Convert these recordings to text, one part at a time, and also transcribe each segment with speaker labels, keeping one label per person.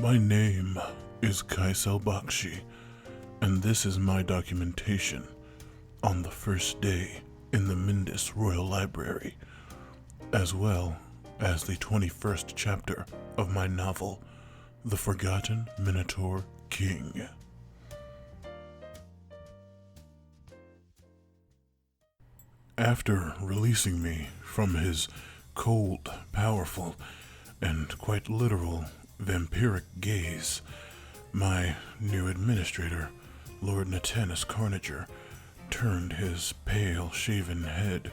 Speaker 1: My name is Kycell, and this is my documentation on the first day in the Mindas Royal Library, as well as the 21st chapter of my novel, The Forgotten Minotaur King. After releasing me from his cold, powerful, and quite literal vampiric gaze, my new administrator, Lord Natanus Carnager, turned his pale, shaven head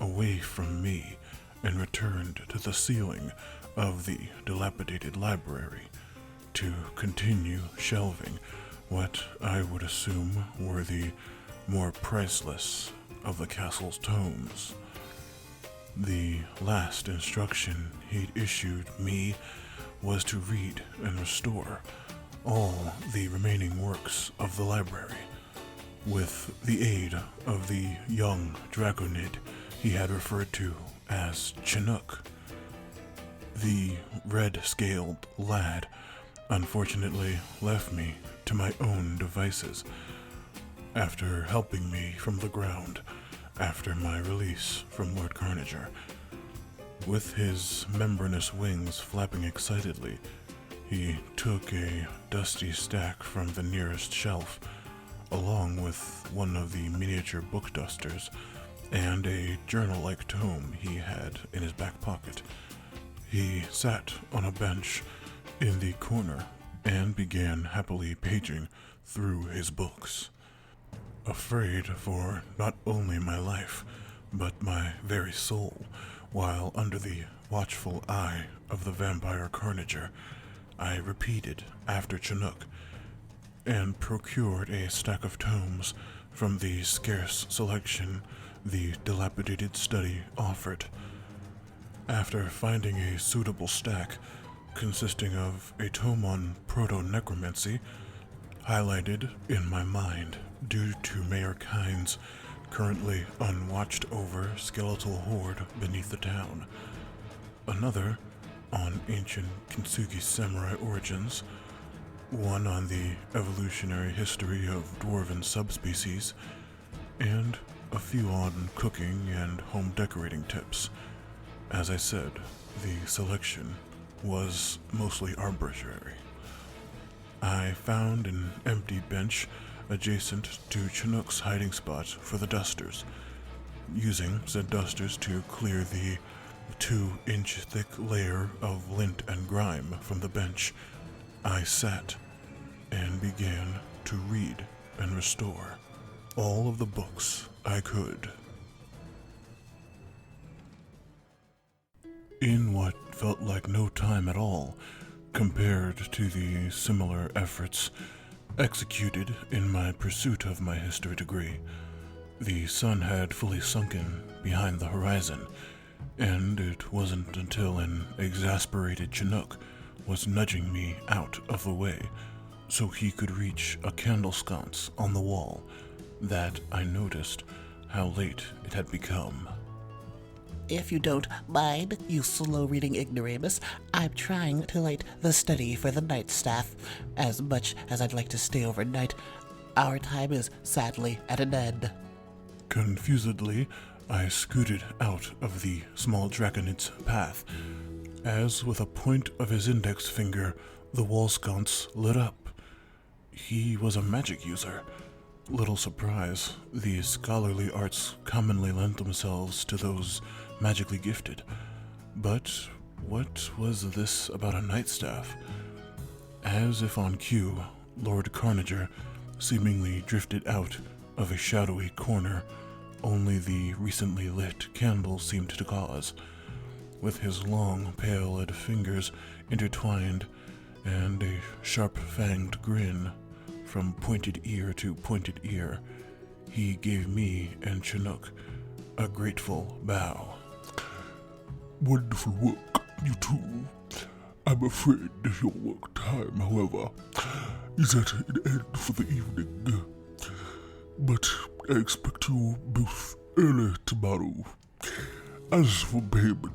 Speaker 1: away from me and returned to the ceiling of the dilapidated library to continue shelving what I would assume were the more priceless of the castle's tomes. The last instruction he'd issued me was to read and restore all the remaining works of the library, with the aid of the young draconid he had referred to as Chinook. The red-scaled lad unfortunately left me to my own devices after helping me from the ground after my release from Lord Carnager. With his membranous wings flapping excitedly, he took a dusty stack from the nearest shelf, along with one of the miniature book dusters and a journal-like tome he had in his back pocket. He sat on a bench in the corner and began happily paging through his books. Afraid for not only my life, but my very soul, while under the watchful eye of the vampire Carnager, I repeated after Chinook and procured a stack of tomes from the scarce selection the dilapidated study offered. After finding a suitable stack consisting of a tome on proto-necromancy, highlighted in my mind due to Mayor Kyne's currently unwatched over skeletal horde beneath the town, another on ancient Kintsugi samurai origins, one on the evolutionary history of dwarven subspecies, and a few on cooking and home decorating tips. As I said, the selection was mostly arbitrary. I found an empty bench adjacent to Chinook's hiding spot for the dusters. Using said dusters to clear the 2-inch thick layer of lint and grime from the bench, I sat and began to read and restore all of the books I could. In what felt like no time at all, compared to the similar efforts executed in my pursuit of my history degree, the sun had fully sunken behind the horizon, and it wasn't until an exasperated Chinook was nudging me out of the way so he could reach a candle sconce on the wall that I noticed how late it had become.
Speaker 2: If you don't mind, you slow-reading ignoramus, I'm trying to light the study for the night staff. As much as I'd like to stay overnight, our time is sadly at an end.
Speaker 1: Confusedly, I scooted out of the small draconid's path, as with a point of his index finger, the wall sconce lit up. He was a magic user. Little surprise, the scholarly arts commonly lent themselves to those magically gifted. But what was this about a nightstaff? As if on cue, Lord Carnager seemingly drifted out of a shadowy corner only the recently lit candle seemed to cause, with his long, pale-eyed fingers intertwined and a sharp-fanged grin from pointed ear to pointed ear. He gave me and Chinook a grateful bow.
Speaker 3: Wonderful work, you two. I'm afraid your work time, however, is at an end for the evening. But I expect you both early tomorrow. As for payment...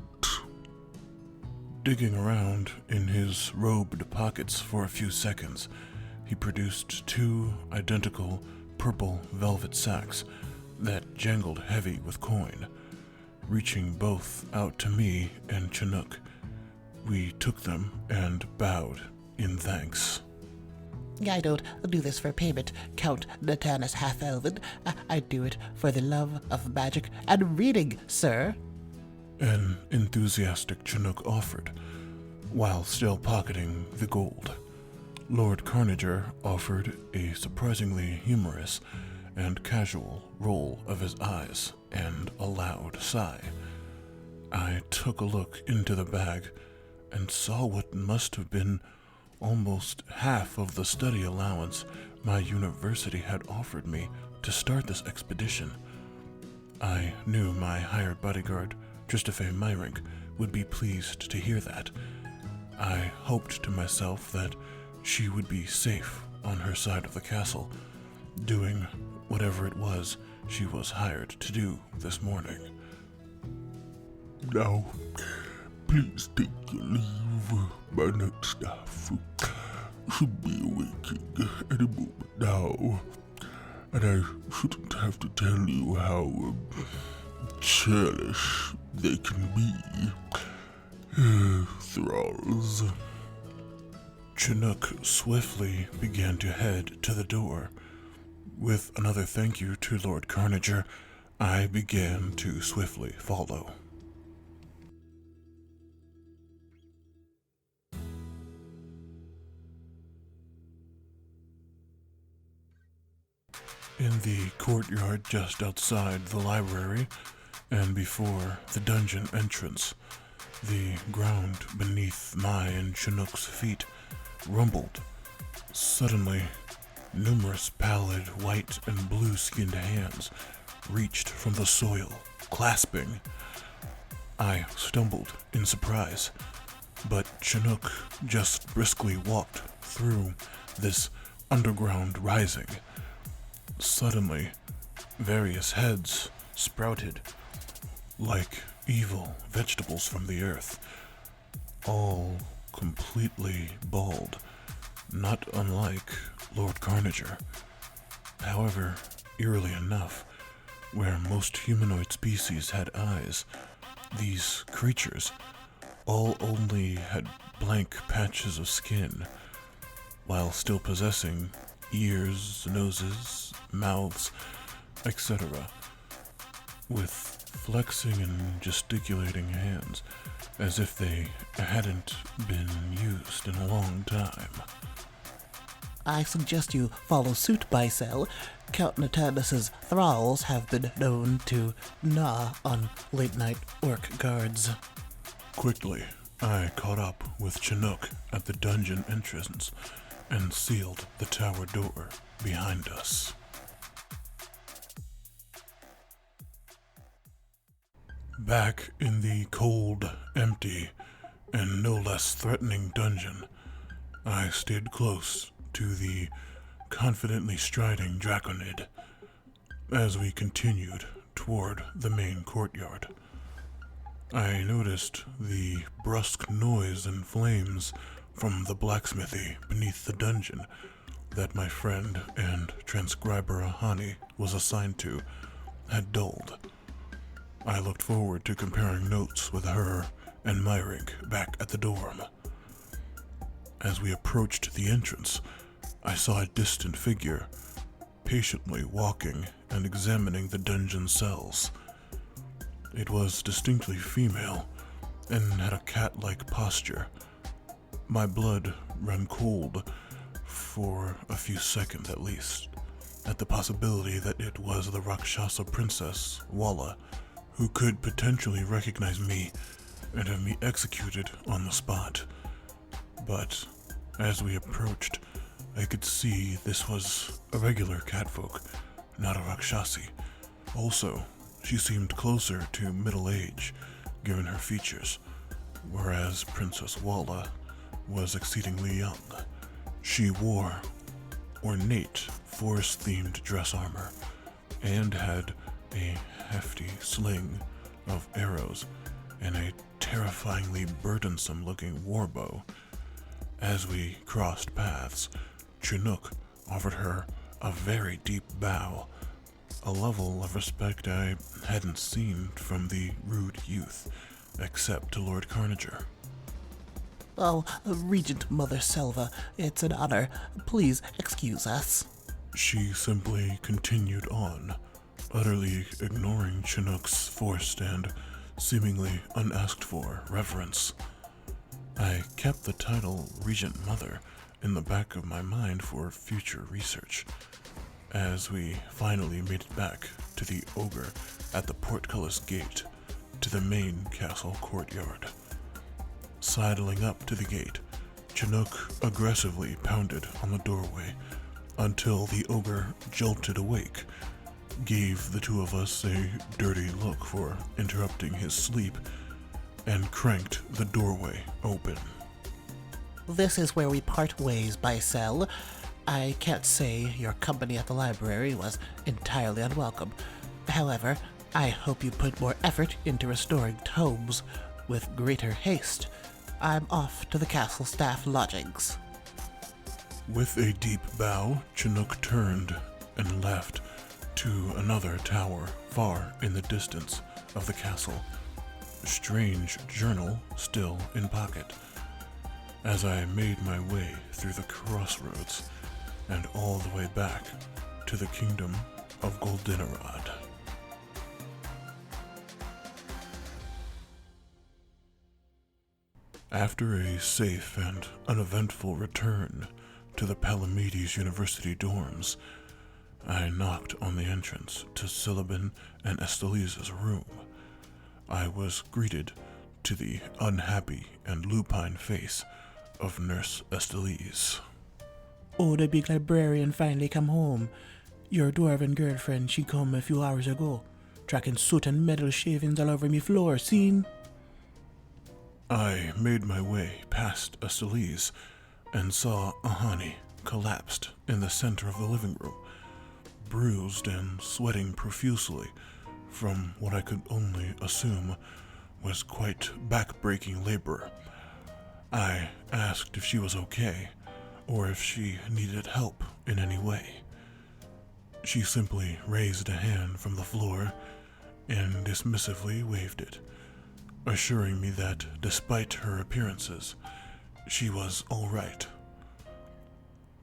Speaker 1: digging around in his robed pockets for a few seconds, he produced 2 identical purple velvet sacks that jangled heavy with coin. Reaching both out to me and Chinook, we took them and bowed in thanks.
Speaker 2: I don't do this for payment, Count Natanus Half-Elven. I do it for the love of magic and reading, sir.
Speaker 1: An enthusiastic Chinook offered, while still pocketing the gold. Lord Carnager offered a surprisingly humorous and casual roll of his eyes and a loud sigh. I took a look into the bag and saw what must have been almost half of the study allowance my university had offered me to start this expedition. I knew my hired bodyguard, Christopher Myrink, would be pleased to hear that. I hoped to myself that she would be safe on her side of the castle, doing whatever it was she was hired to do this morning.
Speaker 3: Now, please take your leave. My night staff should be awaking any moment now, and I shouldn't have to tell you how churlish they can be. Thralls.
Speaker 1: Chinook swiftly began to head to the door. With another thank you to Lord Carnager, I began to swiftly follow. In the courtyard just outside the library, and before the dungeon entrance, the ground beneath my and Chinook's feet rumbled. Suddenly, numerous pallid white and blue-skinned hands reached from the soil, clasping. I stumbled in surprise, but Chinook just briskly walked through this underground rising. Suddenly, various heads sprouted like evil vegetables from the earth, all completely bald, not unlike Lord Carnager. However, eerily enough, where most humanoid species had eyes, these creatures all only had blank patches of skin, while still possessing ears, noses, mouths, etc., with flexing and gesticulating hands, as if they hadn't been used in a long time.
Speaker 2: I suggest you follow suit, Kycell. Count Natanus's thralls have been known to gnaw on late-night orc guards.
Speaker 1: Quickly, I caught up with Chinook at the dungeon entrance and sealed the tower door behind us. Back in the cold, empty, and no less threatening dungeon, I stayed close to the confidently striding Draconid as we continued toward the main courtyard. I noticed the brusque noise and flames from the blacksmithy beneath the dungeon that my friend and transcriber Ahani was assigned to had dulled. I looked forward to comparing notes with her and Myrink back at the dorm. As we approached the entrance, I saw a distant figure, patiently walking and examining the dungeon cells. It was distinctly female, and had a cat-like posture. My blood ran cold for a few seconds at least, at the possibility that it was the Rakshasa princess, Walla, who could potentially recognize me and have me executed on the spot. But as we approached, I could see this was a regular catfolk, not a Rakshasi. Also, she seemed closer to middle age, given her features, whereas Princess Walla was exceedingly young. She wore ornate forest-themed dress armor and had a hefty sling of arrows and a terrifyingly burdensome-looking warbow. As we crossed paths, Chinook offered her a very deep bow, a level of respect I hadn't seen from the rude youth, except to Lord Carnager.
Speaker 2: Oh, Regent Mother Selva, it's an honor. Please excuse us.
Speaker 1: She simply continued on, utterly ignoring Chinook's forced and seemingly unasked-for reverence. I kept the title Regent Mother in the back of my mind for future research, as we finally made it back to the ogre at the portcullis gate to the main castle courtyard. Sidling up to the gate, Chinook aggressively pounded on the doorway until the ogre jolted awake, gave the two of us a dirty look for interrupting his sleep, and cranked the doorway open.
Speaker 2: This is where we part ways, Kycell. I can't say your company at the library was entirely unwelcome. However, I hope you put more effort into restoring tomes with greater haste. I'm off to the castle staff lodgings.
Speaker 1: With a deep bow, Chinook turned and left to another tower far in the distance of the castle, strange journal still in pocket. As I made my way through the crossroads and all the way back to the kingdom of Goldenrod. After a safe and uneventful return to the Palamedes University dorms, I knocked on the entrance to Silicon and Estelise's room. I was greeted to the unhappy and lupine face of Nurse Estelise.
Speaker 2: Oh, the big librarian finally come home. Your dwarven girlfriend, she come a few hours ago, tracking soot and metal shavings all over me floor, seen?
Speaker 1: I made my way past Estelise and saw Ahani collapsed in the center of the living room, bruised and sweating profusely from what I could only assume was quite back-breaking labor. I asked if she was okay, or if she needed help in any way. She simply raised a hand from the floor and dismissively waved it, assuring me that despite her appearances, she was all right.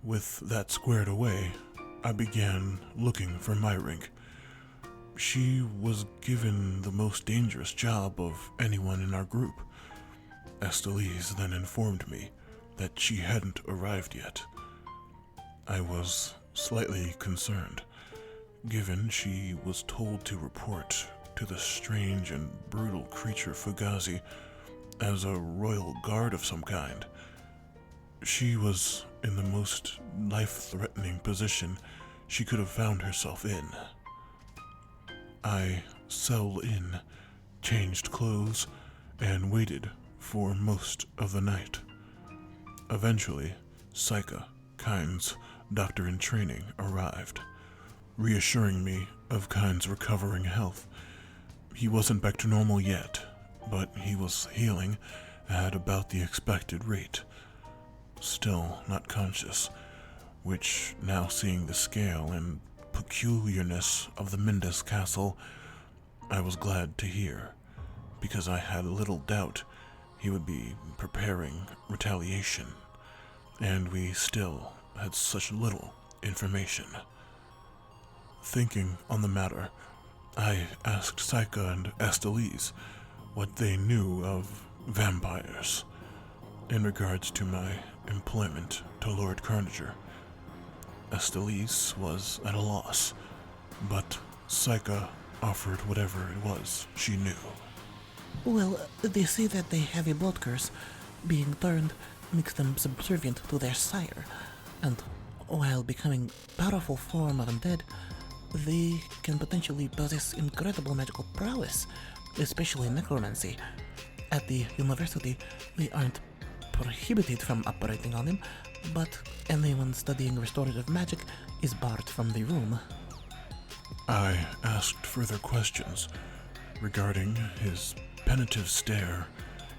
Speaker 1: With that squared away, I began looking for Myrink. She was given the most dangerous job of anyone in our group. Estelise then informed me that she hadn't arrived yet. I was slightly concerned, given she was told to report to the strange and brutal creature Fugazi as a royal guard of some kind. She was in the most life-threatening position she could have found herself in. I settled in, changed clothes, and waited for most of the night. Eventually, Saika, Kyne's doctor-in-training, arrived, reassuring me of Kyne's recovering health. He wasn't back to normal yet, but he was healing at about the expected rate. Still not conscious, which, now seeing the scale and peculiarness of the Mindas castle, I was glad to hear, because I had little doubt he would be preparing retaliation, and we still had such little information. Thinking on the matter, I asked Saika and Estelise what they knew of vampires in regards to my employment to Lord Carnager. Estelise was at a loss, but Saika offered whatever it was she knew.
Speaker 2: Well, they say that they have a blood curse. Being turned makes them subservient to their sire, and while becoming powerful form of undead, they can potentially possess incredible magical prowess, especially necromancy. At the university, we aren't prohibited from operating on him, but anyone studying restorative magic is barred from the room.
Speaker 1: I asked further questions regarding his penitive stare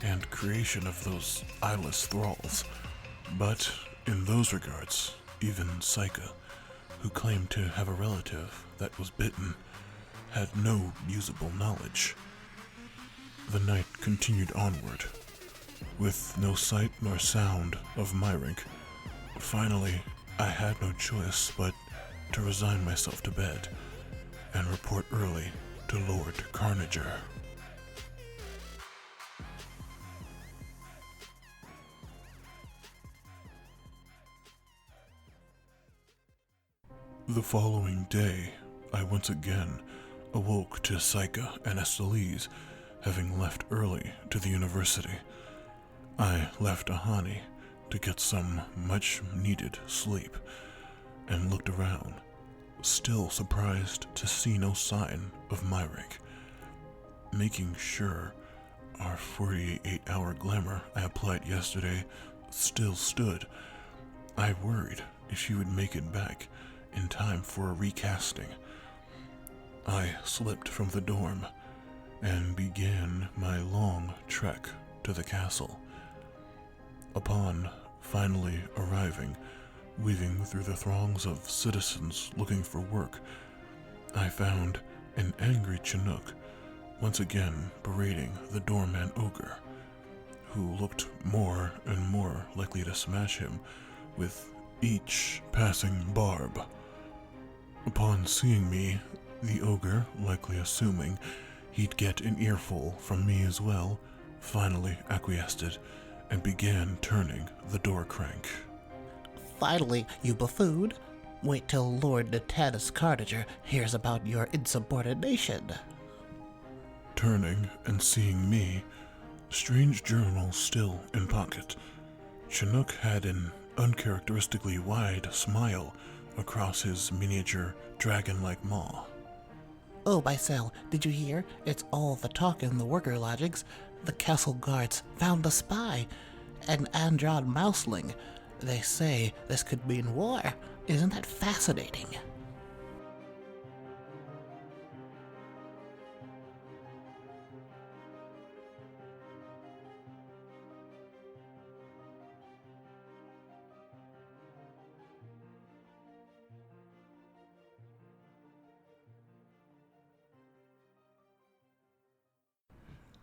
Speaker 1: and creation of those eyeless thralls. But in those regards, even Psycha, who claimed to have a relative that was bitten, had no usable knowledge. The night continued onward, with no sight nor sound of Myrink. Finally, I had no choice but to resign myself to bed and report early to Lord Carnager. The following day, I once again awoke to Psycha and Estelise having left early to the university. I left Ahani to get some much-needed sleep and looked around, still surprised to see no sign of Myrink. Making sure our 48-hour glamour I applied yesterday still stood, I worried if she would make it back in time for a recasting. I slipped from the dorm and began my long trek to the castle. Upon finally arriving, weaving through the throngs of citizens looking for work, I found an angry Chinook once again berating the doorman ogre, who looked more and more likely to smash him with each passing barb. Upon seeing me, the ogre, likely assuming he'd get an earful from me as well, finally acquiesced and began turning the door crank.
Speaker 2: Finally, you buffoon. Wait till Lord Natanus Carnager hears about your insubordination.
Speaker 1: Turning and seeing me, strange journal still in pocket, Chinook had an uncharacteristically wide smile across his miniature dragon-like maw.
Speaker 2: Oh, Kycell, did you hear? It's all the talk in the worker lodgings. The castle guards found the spy, an Andron mouseling. They say this could mean war. Isn't that fascinating?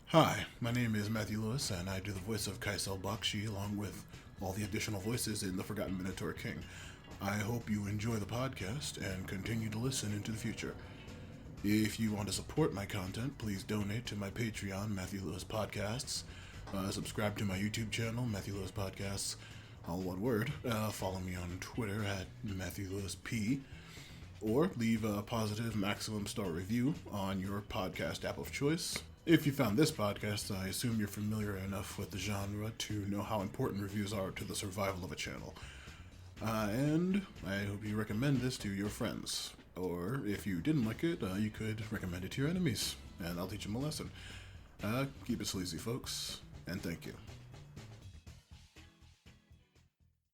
Speaker 1: Hi, my name is Matthew Lewis, and I do the voice of Kycell Bakshi, along with all the additional voices in The Forgotten Minotaur King. I hope you enjoy the podcast and continue to listen into the future. If you want to support my content, please donate to my Patreon, Matthew Lewis Podcasts. Subscribe to my YouTube channel, Matthew Lewis Podcasts, all one word. Follow me on Twitter at Matthew Lewis P. Or leave a positive maximum star review on your podcast app of choice. If you found this podcast, I assume you're familiar enough with the genre to know how important reviews are to the survival of a channel. And I hope you recommend this to your friends. Or if you didn't like it, you could recommend it to your enemies, and I'll teach them a lesson. Keep it sleazy, folks, and thank you.